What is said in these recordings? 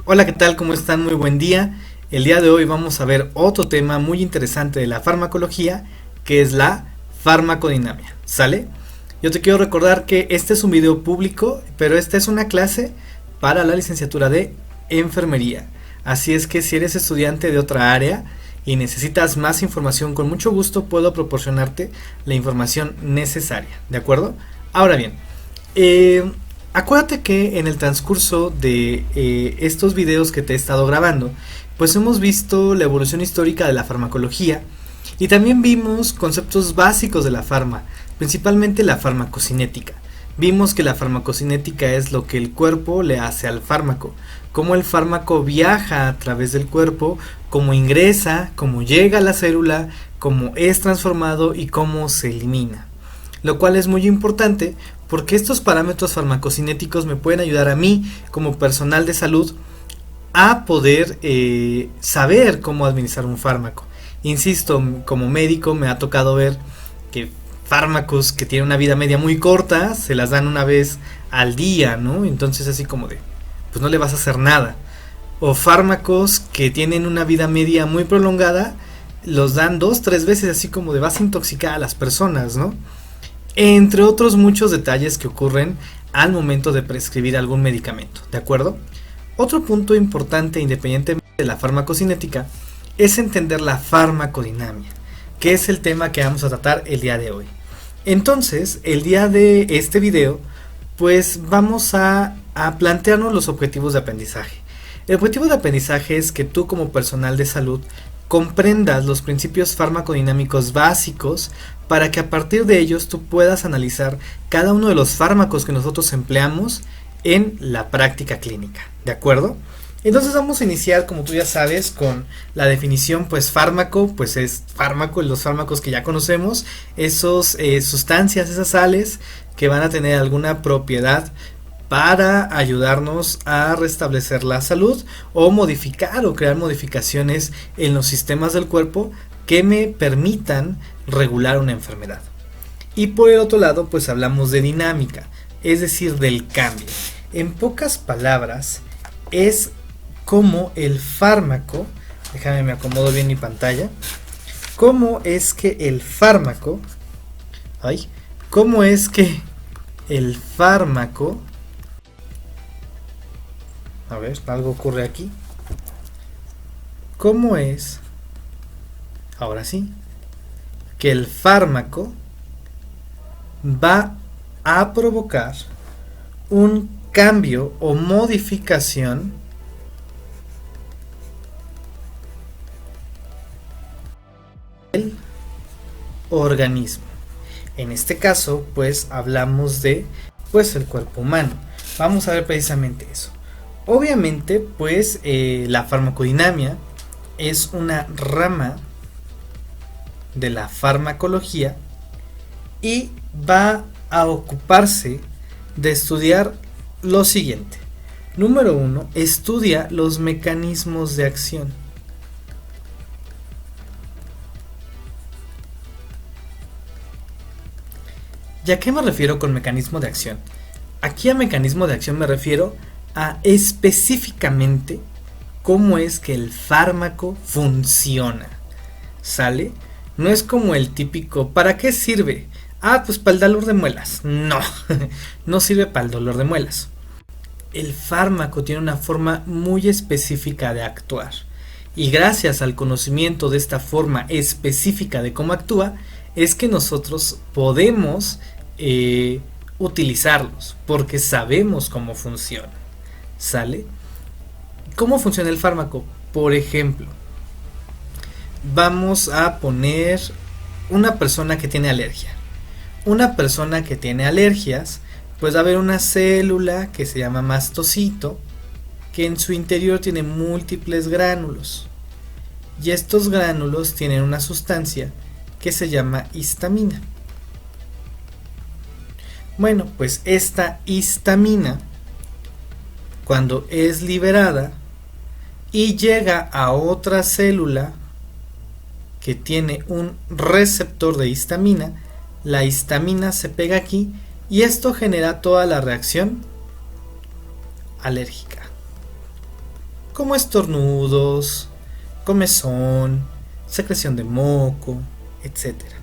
Hola, ¿qué tal? ¿Cómo están? Muy buen día. El día de hoy vamos a ver otro tema muy interesante de la farmacología, que es la farmacodinamia. ¿Sale? Yo te quiero recordar que este es un video público, pero esta es una clase para la licenciatura de enfermería. Así es que si eres estudiante de otra área y necesitas más información, con mucho gusto puedo proporcionarte la información necesaria. ¿De acuerdo? Ahora bien, eh, acuérdate que en el transcurso de estos videos que te he estado grabando, pues hemos visto la evolución histórica de la farmacología y también vimos conceptos básicos de la farma, principalmente la farmacocinética. Vimos que la farmacocinética es lo que el cuerpo le hace al fármaco, cómo el fármaco viaja a través del cuerpo, cómo ingresa, cómo llega a la célula, cómo es transformado y cómo se elimina. Lo cual es muy importante porque estos parámetros farmacocinéticos me pueden ayudar a mí como personal de salud a poder saber cómo administrar un fármaco. Insisto, como médico me ha tocado ver que fármacos que tienen una vida media muy corta se las dan una vez al día, ¿no? Entonces así como de, pues no le vas a hacer nada. O fármacos que tienen una vida media muy prolongada, los dan dos, tres veces, así como de vas a intoxicar a las personas, ¿no? Entre otros muchos detalles que ocurren al momento de prescribir algún medicamento, ¿de acuerdo? Otro punto importante independientemente de la farmacocinética es entender la farmacodinamia, que es el tema que vamos a tratar el día de hoy. Entonces, el día de este video, pues vamos a plantearnos los objetivos de aprendizaje. El objetivo de aprendizaje es que tú como personal de salud comprendas los principios farmacodinámicos básicos para que a partir de ellos tú puedas analizar cada uno de los fármacos que nosotros empleamos en la práctica clínica, ¿de acuerdo? Entonces vamos a iniciar, como tú ya sabes, con la definición. Pues fármaco, pues es fármaco, los fármacos que ya conocemos, esos sustancias, esas sales que van a tener alguna propiedad para ayudarnos a restablecer la salud o modificar o crear modificaciones en los sistemas del cuerpo que me permitan regular una enfermedad. Y por el otro lado, pues hablamos de dinámica, es decir, del cambio. En pocas palabras, es como el fármaco, déjame me acomodo bien mi pantalla, cómo es que el fármaco, cómo es que el fármaco, a ver, algo ocurre aquí, cómo es, ahora sí, que el fármaco va a provocar un cambio o modificación del organismo. En este caso, pues hablamos de pues el cuerpo humano. Vamos a ver precisamente eso. Obviamente, pues la farmacodinamia es una rama de la farmacología y va a ocuparse de estudiar lo siguiente. Número 1, estudia los mecanismos de acción. ¿Y a qué me refiero con mecanismo de acción? Aquí a mecanismo de acción me refiero a específicamente cómo es que el fármaco funciona. ¿Sale? No es como el típico, ¿para qué sirve? Ah, pues para el dolor de muelas. No, no sirve para el dolor de muelas. El fármaco tiene una forma muy específica de actuar. Y gracias al conocimiento de esta forma específica de cómo actúa, es que nosotros podemos utilizarlos, porque sabemos cómo funciona. ¿Sale? ¿Cómo funciona el fármaco? Por ejemplo, vamos a poner una persona que tiene alergia. Una persona que tiene alergias, pues va a haber una célula que se llama mastocito, que en su interior tiene múltiples gránulos. Y estos gránulos tienen una sustancia que se llama histamina. Bueno, pues esta histamina, cuando es liberada y llega a otra célula que tiene un receptor de histamina, la histamina se pega aquí y esto genera toda la reacción alérgica. como estornudos, comezón, secreción de moco, etcétera.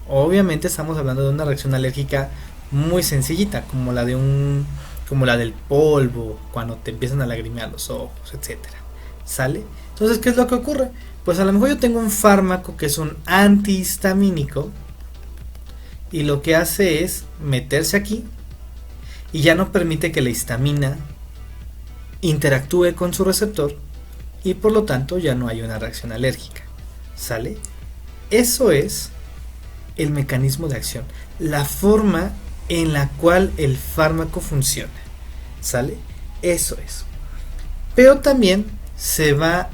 Obviamente estamos hablando de una reacción alérgica muy sencillita, como la del polvo, cuando te empiezan a lagrimear los ojos, etcétera. ¿Sale? Entonces, ¿qué es lo que ocurre? Pues a lo mejor yo tengo un fármaco que es un antihistamínico y lo que hace es meterse aquí y ya no permite que la histamina interactúe con su receptor y por lo tanto ya no hay una reacción alérgica. ¿Sale? Eso es el mecanismo de acción, la forma en la cual el fármaco funciona. ¿Sale? Eso es. Pero también se va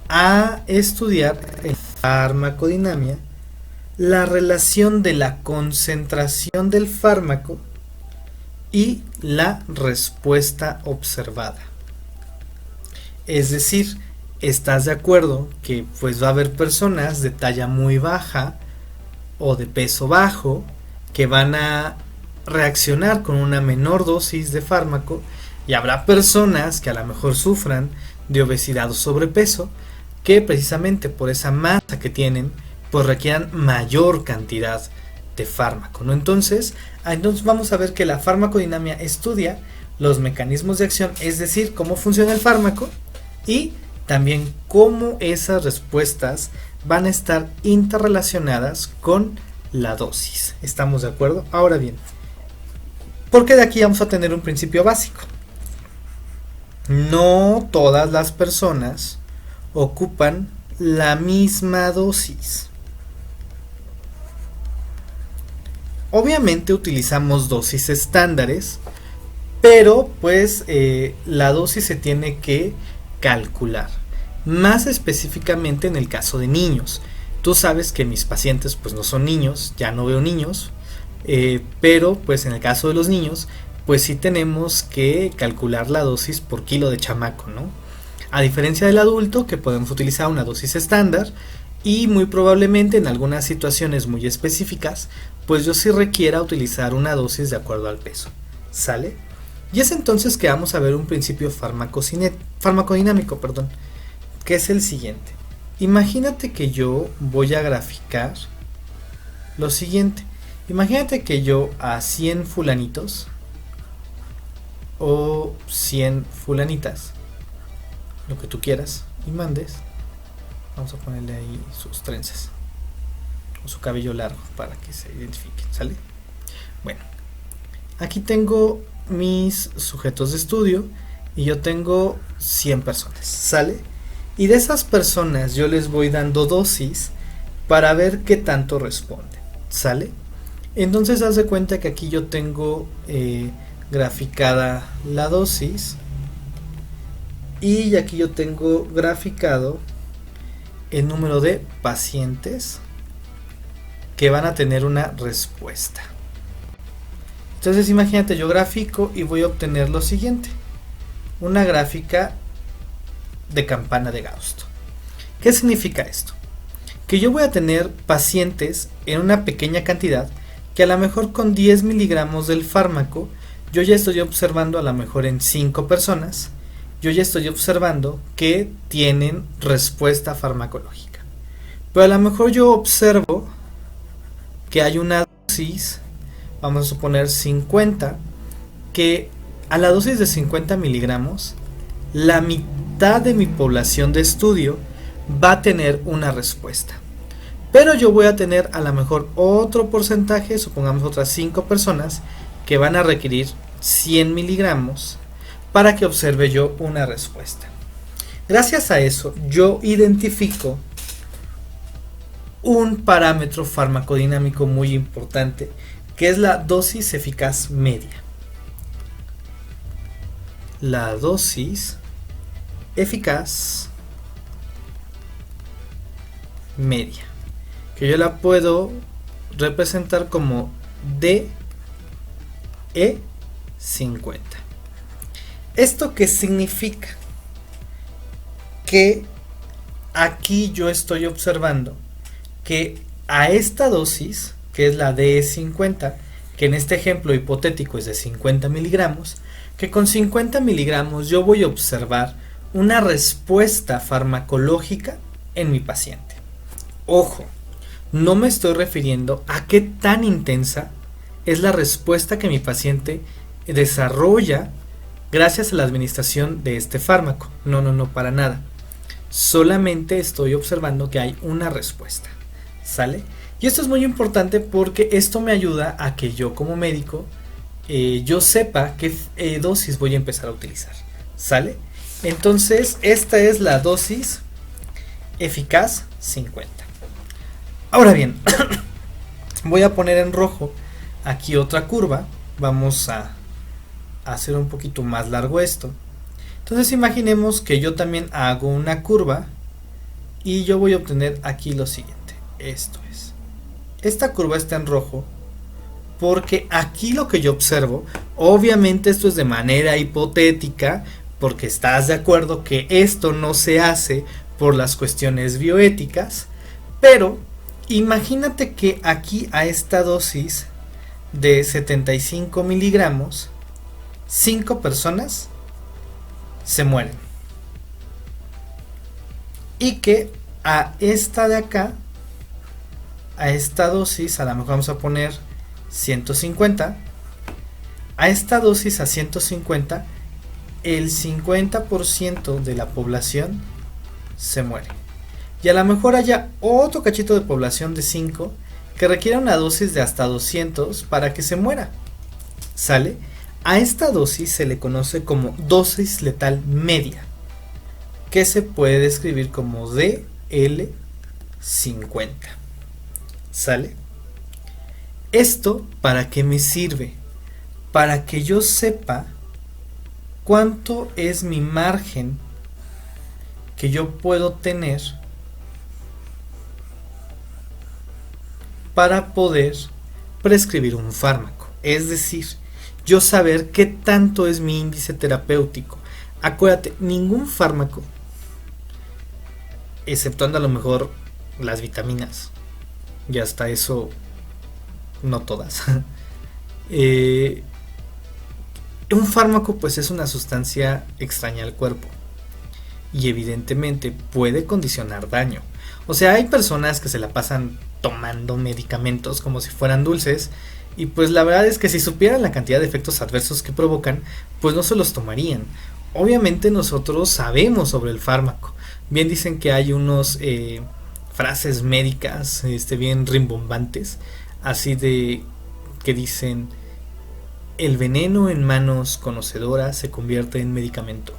a estudiar en farmacodinamia la relación de la concentración del fármaco y la respuesta observada. Es decir, ¿estás de acuerdo que pues va a haber personas de talla muy baja o de peso bajo que van a reaccionar con una menor dosis de fármaco y habrá personas que a lo mejor sufran de obesidad o sobrepeso que precisamente por esa masa que tienen pues requieran mayor cantidad de fármaco, ¿no? Entonces vamos a ver que la farmacodinamia estudia los mecanismos de acción, es decir, cómo funciona el fármaco y también cómo esas respuestas van a estar interrelacionadas con la dosis. ¿Estamos de acuerdo? Ahora bien, porque de aquí vamos a tener un principio básico. No todas las personas ocupan la misma dosis. Obviamente utilizamos dosis estándares, pero pues la dosis se tiene que calcular. Más específicamente en el caso de niños. Tú sabes que mis pacientes pues no son niños, ya no veo niños, pero pues en el caso de los niños pues sí tenemos que calcular la dosis por kilo de chamaco, ¿no? A diferencia del adulto, que podemos utilizar una dosis estándar y muy probablemente en algunas situaciones muy específicas pues yo sí requiera utilizar una dosis de acuerdo al peso. ¿Sale? Y es entonces que vamos a ver un principio farmacodinámico, que es el siguiente. Imagínate que yo voy a graficar lo siguiente. Imagínate que yo a 100 fulanitos o 100 fulanitas, lo que tú quieras y mandes, vamos a ponerle ahí sus trenzas o su cabello largo para que se identifiquen, ¿sale? Bueno, aquí tengo mis sujetos de estudio y yo tengo 100 personas, ¿sale? Y de esas personas yo les voy dando dosis para ver qué tanto responden, ¿sale? Entonces haz de cuenta que aquí yo tengo graficada la dosis y aquí yo tengo graficado el número de pacientes que van a tener una respuesta. Entonces imagínate, yo grafico y voy a obtener lo siguiente, una gráfica de campana de Gauss. ¿Qué significa esto? Que yo voy a tener pacientes en una pequeña cantidad que a lo mejor con 10 miligramos del fármaco yo ya estoy observando, a lo mejor en 5 personas, yo ya estoy observando que tienen respuesta farmacológica. Pero a lo mejor yo observo que hay una dosis, vamos a suponer 50, que a la dosis de 50 miligramos, la mitad de mi población de estudio va a tener una respuesta. Pero yo voy a tener a lo mejor otro porcentaje, supongamos otras 5 personas, que van a requerir 100 miligramos para que observe yo una respuesta. Gracias a eso, yo identifico un parámetro farmacodinámico muy importante, que es la dosis eficaz media. La dosis eficaz media, que yo la puedo representar como DE50. ¿Esto qué significa? Que aquí yo estoy observando que a esta dosis, que es la DE50, que en este ejemplo hipotético es de 50 miligramos, que con 50 miligramos yo voy a observar una respuesta farmacológica en mi paciente. Ojo, no me estoy refiriendo a qué tan intensa es la respuesta que mi paciente desarrolla gracias a la administración de este fármaco. No, para nada. Solamente estoy observando que hay una respuesta. ¿Sale? Y esto es muy importante porque esto me ayuda a que yo como médico yo sepa qué dosis voy a empezar a utilizar. ¿Sale? Entonces esta es la dosis eficaz 50. Ahora bien, voy a poner en rojo aquí otra curva. Vamos a hacer un poquito más largo esto. Entonces imaginemos que yo también hago una curva y yo voy a obtener aquí lo siguiente. Esto es. Esta curva está en rojo porque aquí lo que yo observo, obviamente esto es de manera hipotética, porque estás de acuerdo que esto no se hace por las cuestiones bioéticas, pero imagínate que aquí a esta dosis de 75 miligramos, 5 personas se mueren. Y que a esta de acá, a esta dosis, a lo mejor vamos a poner 150, a esta dosis a 150, el 50% de la población se muere. Y a lo mejor haya otro cachito de población de 5 que requiera una dosis de hasta 200 para que se muera. ¿Sale? A esta dosis se le conoce como dosis letal media, que se puede describir como DL50. ¿Sale? ¿Esto para qué me sirve? Para que yo sepa cuánto es mi margen que yo puedo tener para poder prescribir un fármaco. Es decir, yo saber qué tanto es mi índice terapéutico. Acuérdate, ningún fármaco, exceptuando a lo mejor las vitaminas, y hasta eso no todas, un fármaco pues es una sustancia extraña al cuerpo y evidentemente puede condicionar daño. O sea, hay personas que se la pasan tomando medicamentos como si fueran dulces y pues la verdad es que si supieran la cantidad de efectos adversos que provocan, pues no se los tomarían. Obviamente nosotros sabemos sobre el fármaco. Bien dicen que hay unos frases médicas bien rimbombantes, así de que dicen: el veneno en manos conocedoras se convierte en medicamento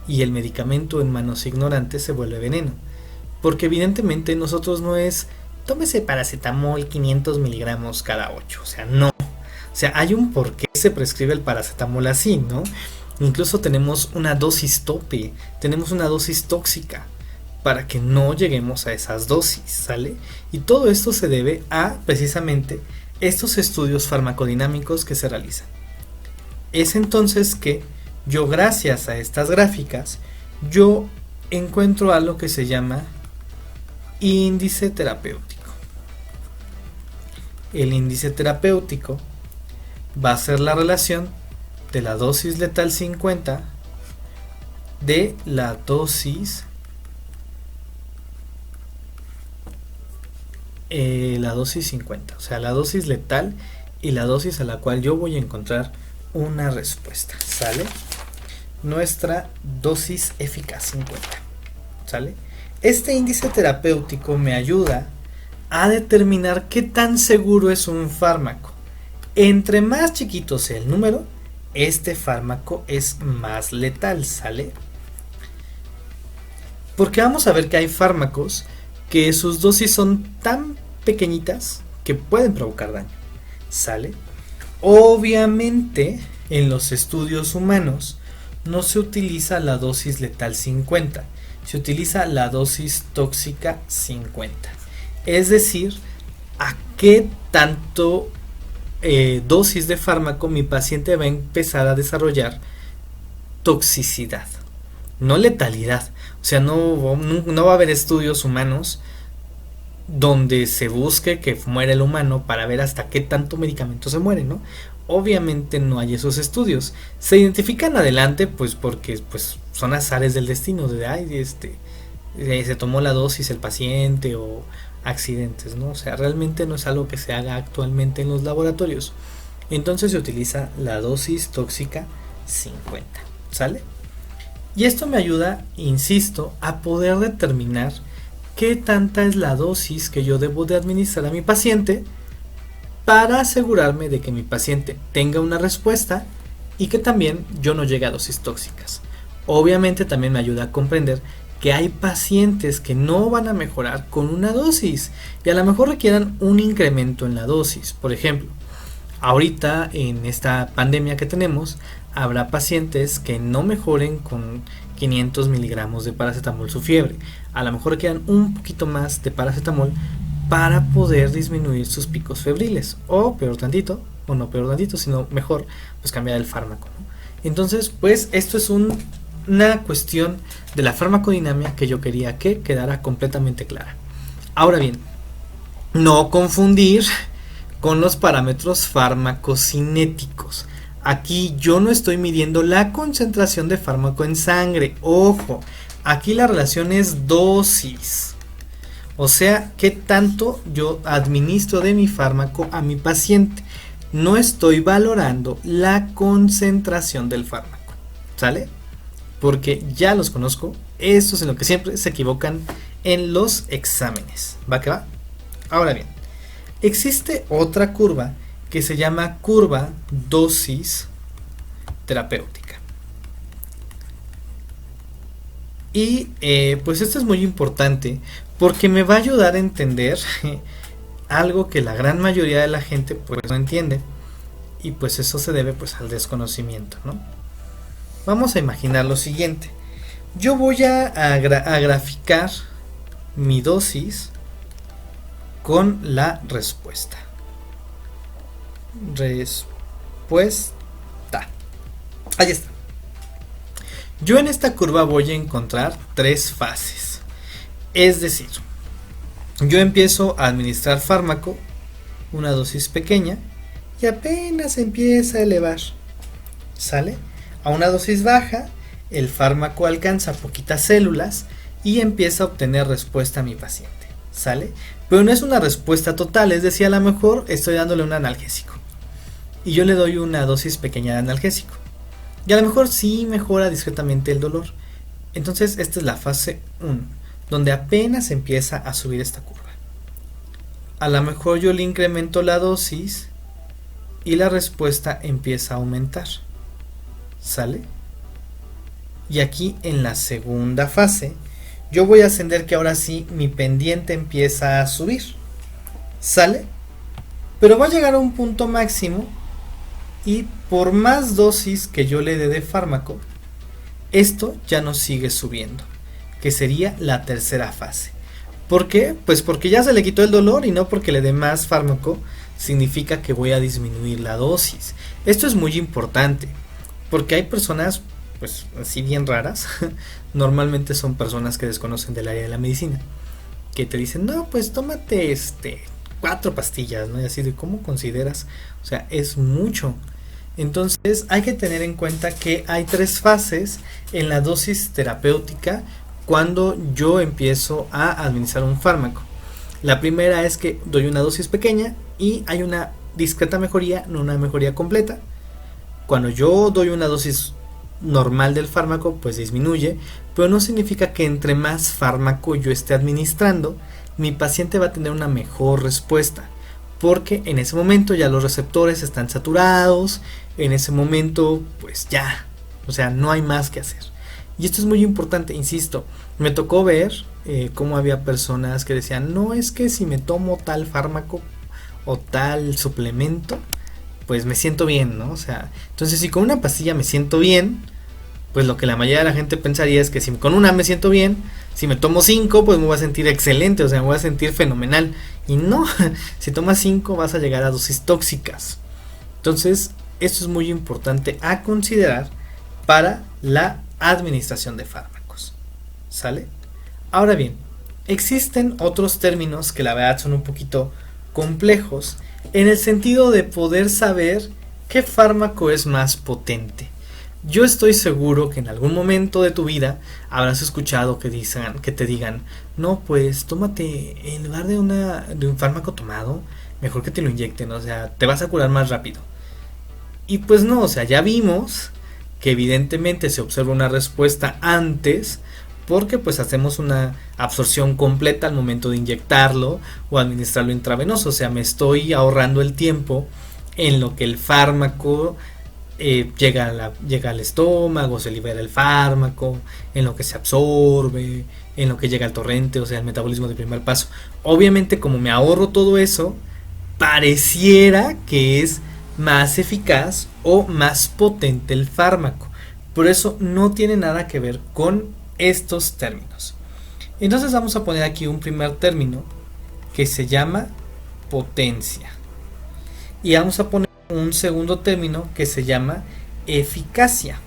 y el medicamento en manos ignorantes se vuelve veneno. Porque evidentemente nosotros no es tómese paracetamol 500 miligramos cada 8, o sea, no. O sea, hay un por qué se prescribe el paracetamol así, ¿no? Incluso tenemos una dosis tope, tenemos una dosis tóxica para que no lleguemos a esas dosis, ¿sale? Y todo esto se debe a precisamente estos estudios farmacodinámicos que se realizan. Es entonces que yo, gracias a estas gráficas, yo encuentro algo que se llama índice terapéutico. El índice terapéutico va a ser la relación de la dosis letal 50 de la dosis la dosis 50, o sea, la dosis letal y la dosis a la cual yo voy a encontrar una respuesta, ¿sale? Nuestra dosis eficaz 50, ¿sale? Este índice terapéutico me ayuda a determinar qué tan seguro es un fármaco. Entre más chiquito sea el número, este fármaco es más letal, ¿sale? Porque vamos a ver que hay fármacos que sus dosis son tan pequeñitas que pueden provocar daño, ¿sale? Obviamente, en los estudios humanos no se utiliza la dosis letal 50, se utiliza la dosis tóxica 50. Es decir, a qué tanto dosis de fármaco mi paciente va a empezar a desarrollar toxicidad, no letalidad. O sea, no va a haber estudios humanos donde se busque que muera el humano para ver hasta qué tanto medicamento se muere, ¿no? Obviamente no hay esos estudios. Se identifican adelante pues porque pues son azares del destino, de ay, se tomó la dosis el paciente o accidentes, ¿no? O sea, realmente no es algo que se haga actualmente en los laboratorios. Entonces se utiliza la dosis tóxica 50, ¿sale? Y esto me ayuda, insisto, a poder determinar qué tanta es la dosis que yo debo de administrar a mi paciente para asegurarme de que mi paciente tenga una respuesta y que también yo no llegue a dosis tóxicas. Obviamente también me ayuda a comprender que hay pacientes que no van a mejorar con una dosis y a lo mejor requieran un incremento en la dosis. Por ejemplo, ahorita en esta pandemia que tenemos, habrá pacientes que no mejoren con 500 miligramos de paracetamol su fiebre. A lo mejor requieran un poquito más de paracetamol para poder disminuir sus picos febriles. O peor tantito, o no peor tantito, sino mejor, pues cambiar el fármaco, ¿no? Entonces, pues esto es una cuestión de la farmacodinamia que yo quería que quedara completamente clara. Ahora bien, no confundir con los parámetros farmacocinéticos. Aquí yo no estoy midiendo la concentración de fármaco en sangre. Ojo, aquí la relación es dosis. O sea, qué tanto yo administro de mi fármaco a mi paciente. No estoy valorando la concentración del fármaco. ¿Sale? Porque ya los conozco. Esto es en lo que siempre se equivocan en los exámenes. ¿Va que va? Ahora bien, existe otra curva que se llama curva dosis terapéutica. Y pues esto es muy importante porque me va a ayudar a entender algo que la gran mayoría de la gente pues no entiende. Y pues eso se debe pues al desconocimiento, ¿no? Vamos a imaginar lo siguiente. Yo voy a graficar mi dosis con la respuesta. Ahí está. Yo en esta curva voy a encontrar 3 fases. Es decir, yo empiezo a administrar fármaco, una dosis pequeña, y apenas empieza a elevar. ¿Sale? A una dosis baja, el fármaco alcanza poquitas células y empieza a obtener respuesta a mi paciente. ¿Sale? Pero no es una respuesta total, es decir, a lo mejor estoy dándole un analgésico y yo le doy una dosis pequeña de analgésico y a lo mejor sí mejora discretamente el dolor. Entonces esta es la fase 1, donde apenas empieza a subir esta curva. A lo mejor yo le incremento la dosis y la respuesta empieza a aumentar. ¿Sale? Y aquí en la segunda fase yo voy a ascender, que ahora sí mi pendiente empieza a subir. ¿Sale? Pero va a llegar a un punto máximo y por más dosis que yo le dé de fármaco, esto ya no sigue subiendo, que sería la tercera fase. ¿Por qué? Pues porque ya se le quitó el dolor y no porque le dé más fármaco significa que voy a disminuir la dosis. Esto es muy importante porque hay personas pues así bien raras, normalmente son personas que desconocen del área de la medicina, que te dicen, no, pues tómate 4 pastillas, ¿no? Y así de, ¿cómo consideras? O sea, es mucho. Entonces hay que tener en cuenta que hay 3 fases en la dosis terapéutica cuando yo empiezo a administrar un fármaco. La primera es que doy una dosis pequeña y hay una discreta mejoría, no una mejoría completa. Cuando yo doy una dosis normal del fármaco, pues disminuye, pero no significa que entre más fármaco yo esté administrando, mi paciente va a tener una mejor respuesta, porque en ese momento ya los receptores están saturados, en ese momento pues ya, o sea, no hay más que hacer. Y esto es muy importante, insisto, me tocó ver cómo había personas que decían, no, es que si me tomo tal fármaco o tal suplemento, pues me siento bien, ¿no? O sea, entonces si con una pastilla me siento bien, pues lo que la mayoría de la gente pensaría es que si con una me siento bien, si me tomo 5, pues me voy a sentir excelente, o sea, me voy a sentir fenomenal. Y no, si tomas 5 vas a llegar a dosis tóxicas. Entonces, esto es muy importante a considerar para la administración de fármacos. ¿Sale? Ahora bien, existen otros términos que la verdad son un poquito complejos en el sentido de poder saber qué fármaco es más potente. Yo estoy seguro que en algún momento de tu vida habrás escuchado que te digan, no, pues tómate en lugar de un fármaco tomado, mejor que te lo inyecten, o sea, te vas a curar más rápido. Y pues no, o sea, ya vimos que evidentemente se observa una respuesta antes, porque pues hacemos una absorción completa al momento de inyectarlo o administrarlo intravenoso, o sea, me estoy ahorrando el tiempo en lo que el fármaco llega al estómago, se libera el fármaco, en lo que se absorbe, en lo que llega al torrente, o sea, el metabolismo de primer paso. Obviamente, como me ahorro todo eso, pareciera que es más eficaz o más potente el fármaco. Por eso no tiene nada que ver con estos términos. Entonces vamos a poner aquí un primer término que se llama potencia. Y vamos a poner un segundo término que se llama eficacia.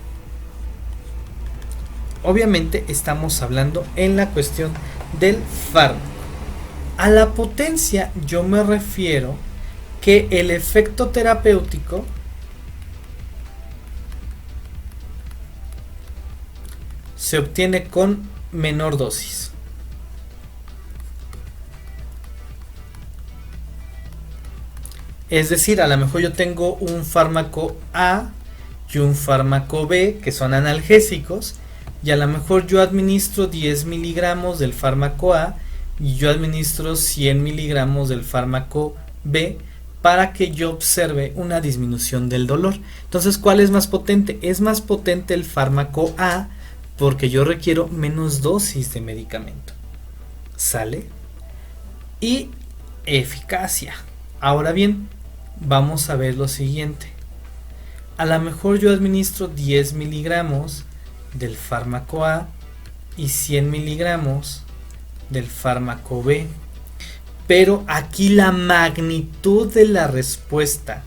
Obviamente estamos hablando en la cuestión del fármaco. A la potencia yo me refiero que el efecto terapéutico se obtiene con menor dosis. Es decir, a lo mejor yo tengo un fármaco A y un fármaco B que son analgésicos, y a lo mejor yo administro 10 miligramos del fármaco A y yo administro 100 miligramos del fármaco B para que yo observe una disminución del dolor. Entonces, ¿cuál es más potente? Es más potente el fármaco A porque yo requiero menos dosis de medicamento. ¿Sale? Y eficacia. Ahora bien, vamos a ver lo siguiente. A lo mejor yo administro 10 miligramos del fármaco A y 100 miligramos del fármaco B. Pero aquí la magnitud de la respuesta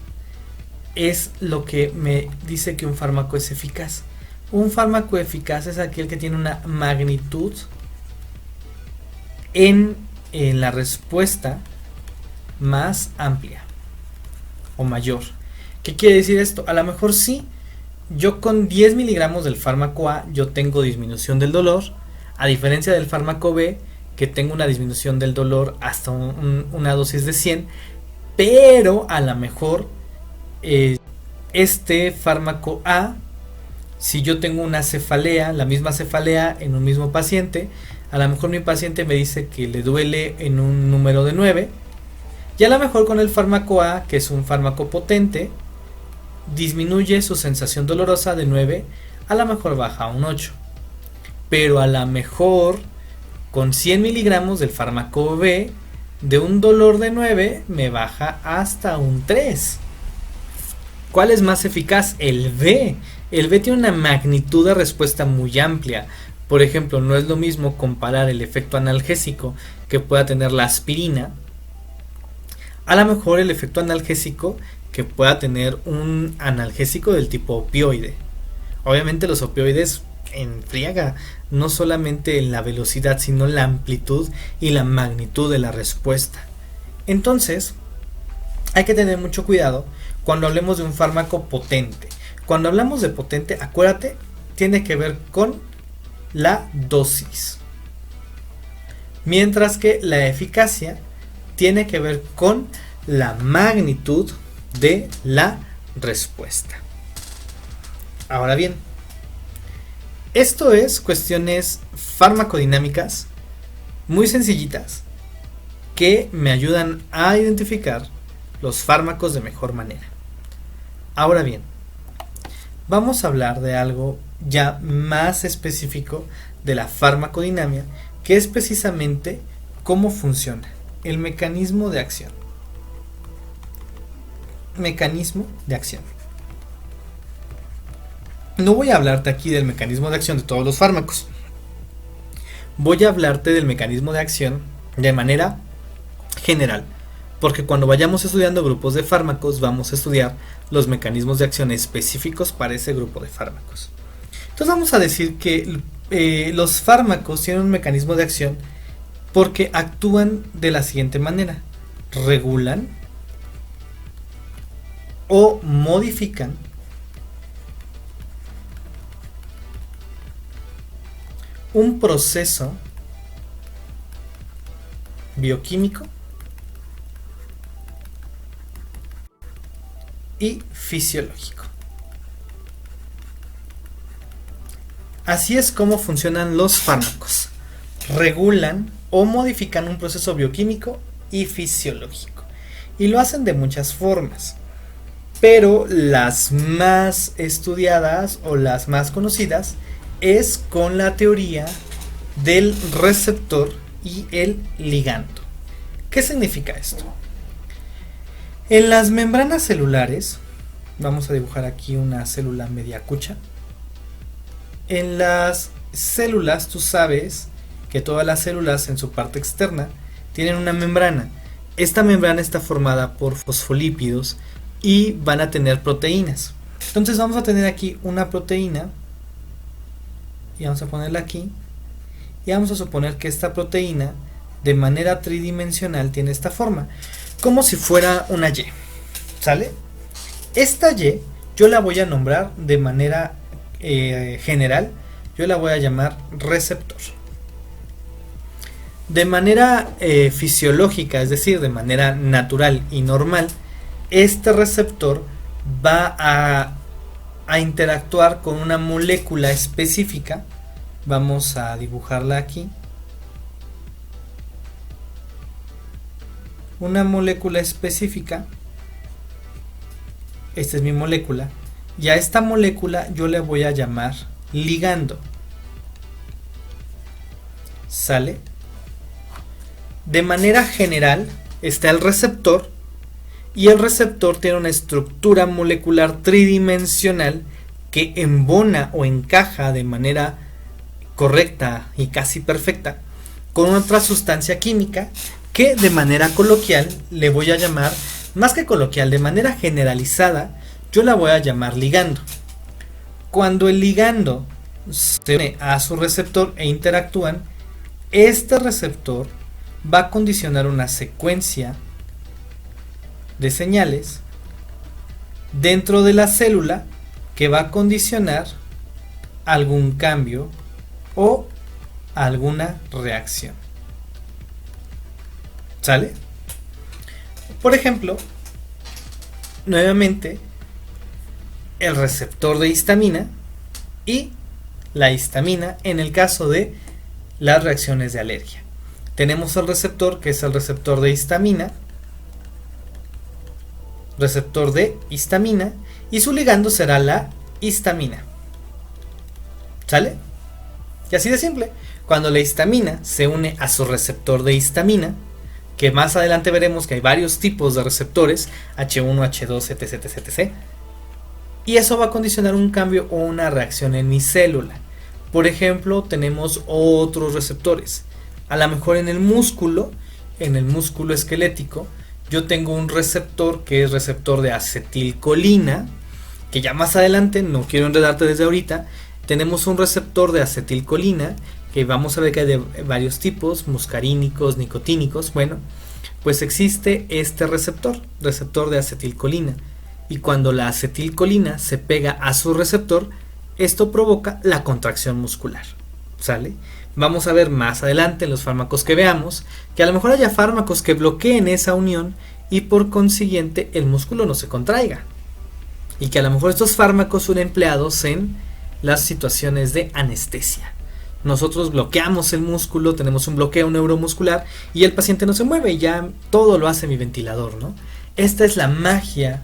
es lo que me dice que un fármaco es eficaz. Un fármaco eficaz es aquel que tiene una magnitud en la respuesta más amplia o mayor. ¿Qué quiere decir esto? A lo mejor sí, yo con 10 miligramos del fármaco A yo tengo disminución del dolor, a diferencia del fármaco B que tengo una disminución del dolor hasta una dosis de 100, pero a lo mejor este fármaco A, si yo tengo una cefalea, la misma cefalea en un mismo paciente, a lo mejor mi paciente me dice que le duele en un número de 9, y a lo mejor con el fármaco A, que es un fármaco potente, disminuye su sensación dolorosa de 9, a lo mejor baja a un 8. Pero a lo mejor con 100 miligramos del fármaco B, de un dolor de 9 me baja hasta un 3. ¿Cuál es más eficaz? El B. El B tiene una magnitud de respuesta muy amplia. Por ejemplo, no es lo mismo comparar el efecto analgésico que pueda tener la aspirina, a lo mejor el efecto analgésico que pueda tener un analgésico del tipo opioide. Obviamente los opioides en friega, no solamente en la velocidad, sino la amplitud y la magnitud de la respuesta. Entonces, hay que tener mucho cuidado cuando hablemos de un fármaco potente. Cuando hablamos de potente, acuérdate, tiene que ver con la dosis. Mientras que la eficacia tiene que ver con la magnitud de la respuesta. Ahora bien, esto es cuestiones farmacodinámicas muy sencillitas que me ayudan a identificar los fármacos de mejor manera. Ahora bien, vamos a hablar de algo ya más específico de la farmacodinámica, que es precisamente cómo funciona el mecanismo de acción. Mecanismo de acción. No voy a hablarte aquí del mecanismo de acción de todos los fármacos. Voy a hablarte del mecanismo de acción de manera general, porque cuando vayamos estudiando grupos de fármacos vamos a estudiar los mecanismos de acción específicos para ese grupo de fármacos. Entonces vamos a decir que los fármacos tienen un mecanismo de acción porque actúan de la siguiente manera: regulan o modifican un proceso bioquímico y fisiológico. Así es como funcionan los fármacos. Regulan o modifican un proceso bioquímico y fisiológico. Y lo hacen de muchas formas. Pero las más estudiadas o las más conocidas es con la teoría del receptor y el ligando. ¿Qué significa esto? En las membranas celulares, vamos a dibujar aquí una célula media cucha. En las células, tú sabes que todas las células en su parte externa tienen una membrana. Esta membrana está formada por fosfolípidos y van a tener proteínas. Entonces vamos a tener aquí una proteína y vamos a ponerla aquí y vamos a suponer que esta proteína de manera tridimensional tiene esta forma, como si fuera una Y, ¿sale? Esta Y yo la voy a nombrar de manera general, yo la voy a llamar receptor. De manera fisiológica, es decir, de manera natural y normal, este receptor va a interactuar con una molécula específica. Vamos a dibujarla aquí. Una molécula específica. Esta es mi molécula. Y a esta molécula yo le voy a llamar ligando. ¿Sale? De manera general está el receptor. Y el receptor tiene una estructura molecular tridimensional que embona o encaja de manera correcta y casi perfecta con otra sustancia química que de manera coloquial le voy a llamar, más que coloquial, de manera generalizada, yo la voy a llamar ligando. Cuando el ligando se une a su receptor e interactúan, este receptor va a condicionar una secuencia de señales dentro de la célula que va a condicionar algún cambio o alguna reacción. ¿Sale? Por ejemplo, nuevamente el receptor de histamina y la histamina en el caso de las reacciones de alergia. Tenemos el receptor que es el receptor de histamina, receptor de histamina, y su ligando será la histamina. ¿Sale? Y así de simple. Cuando la histamina se une a su receptor de histamina, que más adelante veremos que hay varios tipos de receptores, H1, H2, etc, etc, etc, y eso va a condicionar un cambio o una reacción en mi célula. Por ejemplo, tenemos otros receptores. A lo mejor en el músculo esquelético, yo tengo un receptor que es receptor de acetilcolina, que ya más adelante, no quiero enredarte desde ahorita, tenemos un receptor de acetilcolina, que vamos a ver que hay de varios tipos, muscarínicos, nicotínicos. Bueno, pues existe este receptor de acetilcolina, y cuando la acetilcolina se pega a su receptor, esto provoca la contracción muscular. ¿Sale? Vamos a ver más adelante en los fármacos que veamos que a lo mejor haya fármacos que bloqueen esa unión y por consiguiente el músculo no se contraiga, y que a lo mejor estos fármacos son empleados en las situaciones de anestesia. Nosotros bloqueamos el músculo, tenemos un bloqueo neuromuscular y el paciente no se mueve y ya todo lo hace mi ventilador, ¿no? Esta es la magia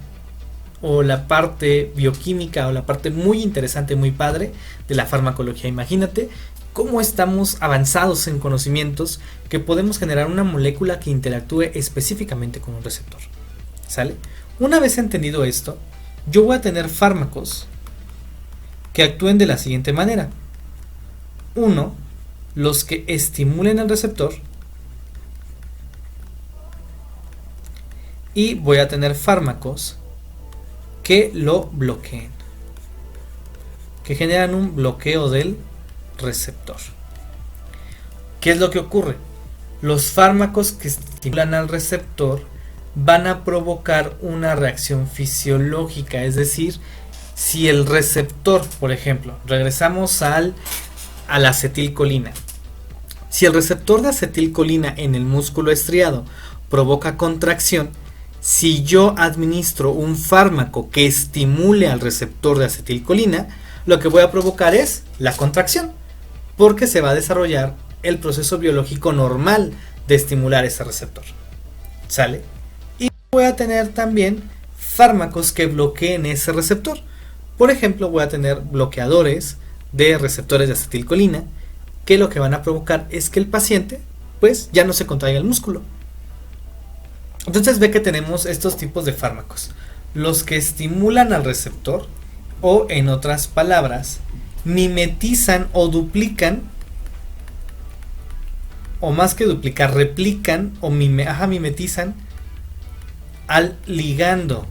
o la parte bioquímica o la parte muy interesante, muy padre de la farmacología. Imagínate cómo estamos avanzados en conocimientos que podemos generar una molécula que interactúe específicamente con un receptor. ¿Sale? Una vez entendido esto, yo voy a tener fármacos que actúen de la siguiente manera. Uno, los que estimulen al receptor, y voy a tener fármacos que lo bloqueen, que generan un bloqueo del receptor. ¿Qué es lo que ocurre? Los fármacos que estimulan al receptor van a provocar una reacción fisiológica, es decir, si el receptor, por ejemplo, regresamos a la acetilcolina. Si el receptor de acetilcolina en el músculo estriado provoca contracción, si yo administro un fármaco que estimule al receptor de acetilcolina, lo que voy a provocar es la contracción, porque se va a desarrollar el proceso biológico normal de estimular ese receptor. ¿Sale? Y voy a tener también fármacos que bloqueen ese receptor. Por ejemplo, voy a tener bloqueadores de receptores de acetilcolina, que lo que van a provocar es que el paciente pues ya no se contraiga el músculo. Entonces ve que tenemos estos tipos de fármacos: los que estimulan al receptor, o en otras palabras, mimetizan o duplican, o más que duplicar, replican o mimetizan al ligando.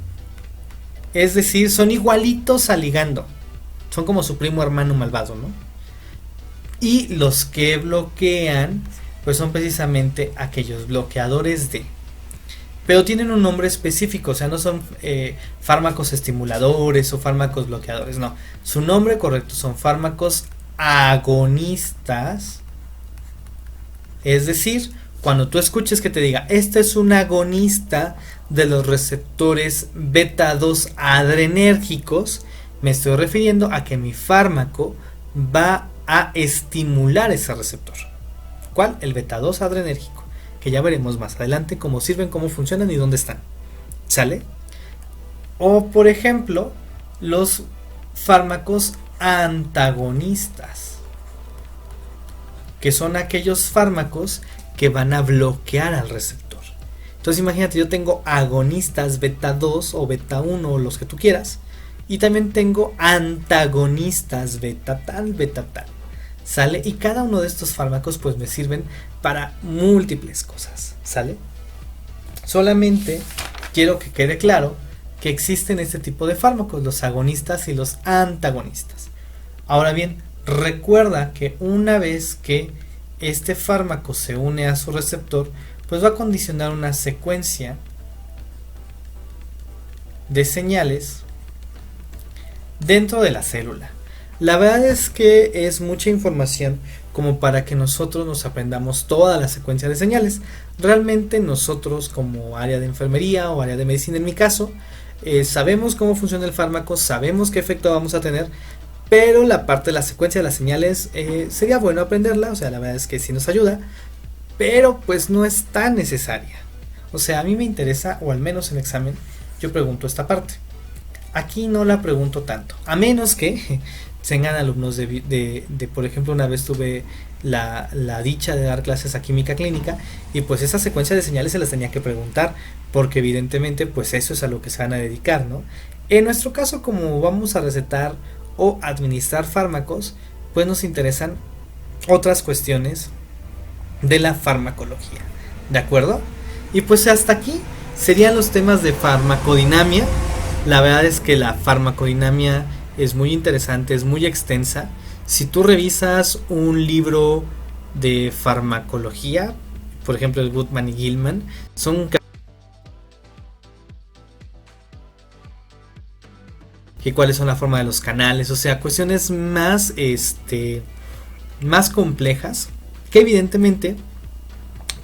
Es decir, son igualitos al ligando, son como su primo hermano malvado, ¿no? Y los que bloquean pues son precisamente aquellos bloqueadores de, pero tienen un nombre específico, o sea, no son fármacos estimuladores o fármacos bloqueadores, no. Su nombre correcto son fármacos agonistas. Es decir, cuando tú escuches que te diga, este es un agonista de los receptores beta 2 adrenérgicos, me estoy refiriendo a que mi fármaco va a estimular ese receptor. ¿Cuál? El beta 2 adrenérgico, que ya veremos más adelante cómo sirven, cómo funcionan y dónde están. ¿Sale? O por ejemplo, los fármacos antagonistas, que son aquellos fármacos que van a bloquear al receptor. Entonces imagínate, yo tengo agonistas beta 2 o beta 1 o los que tú quieras, y también tengo antagonistas beta tal, ¿sale? Y cada uno de estos fármacos pues me sirven para múltiples cosas, ¿sale? Solamente quiero que quede claro que existen este tipo de fármacos, los agonistas y los antagonistas. Ahora bien, recuerda que una vez que este fármaco se une a su receptor, pues va a condicionar una secuencia de señales dentro de la célula. La verdad es que es mucha información como para que nosotros nos aprendamos toda la secuencia de señales. Realmente nosotros, como área de enfermería o área de medicina en mi caso, sabemos cómo funciona el fármaco, sabemos qué efecto vamos a tener, pero la parte de la secuencia de las señales sería bueno aprenderla. O sea, la verdad es que sí nos ayuda, pero pues no es tan necesaria. O sea, a mí me interesa, o al menos en examen yo pregunto esta parte. Aquí no la pregunto tanto, a menos que tengan alumnos de por ejemplo, una vez tuve la dicha de dar clases a química clínica, y pues esa secuencia de señales se las tenía que preguntar, porque evidentemente pues eso es a lo que se van a dedicar, ¿no? En nuestro caso, como vamos a recetar o administrar fármacos, pues nos interesan otras cuestiones de la farmacología, ¿de acuerdo? Y pues hasta aquí serían los temas de farmacodinamia. La verdad es que la farmacodinamia es muy interesante, es muy extensa. Si tú revisas un libro de farmacología, por ejemplo el Goodman y Gilman, son y cuáles son la forma de los canales, o sea, cuestiones más más complejas, que evidentemente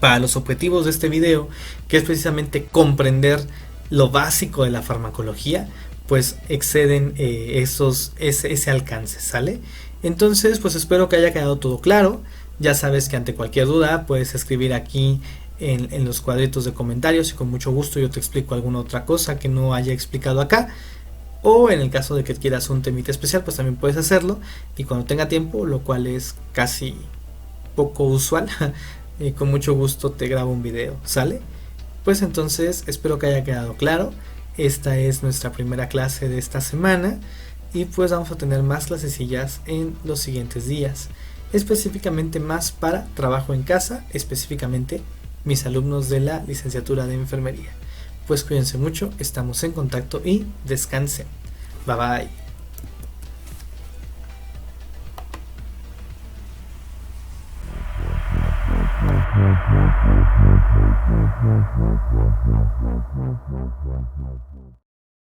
para los objetivos de este video, que es precisamente comprender lo básico de la farmacología, pues exceden ese alcance, ¿sale? Entonces pues espero que haya quedado todo claro. Ya sabes que ante cualquier duda puedes escribir aquí en los cuadritos de comentarios, y con mucho gusto yo te explico alguna otra cosa que no haya explicado acá, o en el caso de que quieras un temita especial pues también puedes hacerlo, y cuando tenga tiempo, lo cual es casi poco usual, con mucho gusto te grabo un video, ¿sale? Pues entonces espero que haya quedado claro. Esta es nuestra primera clase de esta semana, y pues vamos a tener más clasecillas en los siguientes días, específicamente más para trabajo en casa, específicamente mis alumnos de la licenciatura de enfermería. Pues cuídense mucho, estamos en contacto y descansen. Bye bye.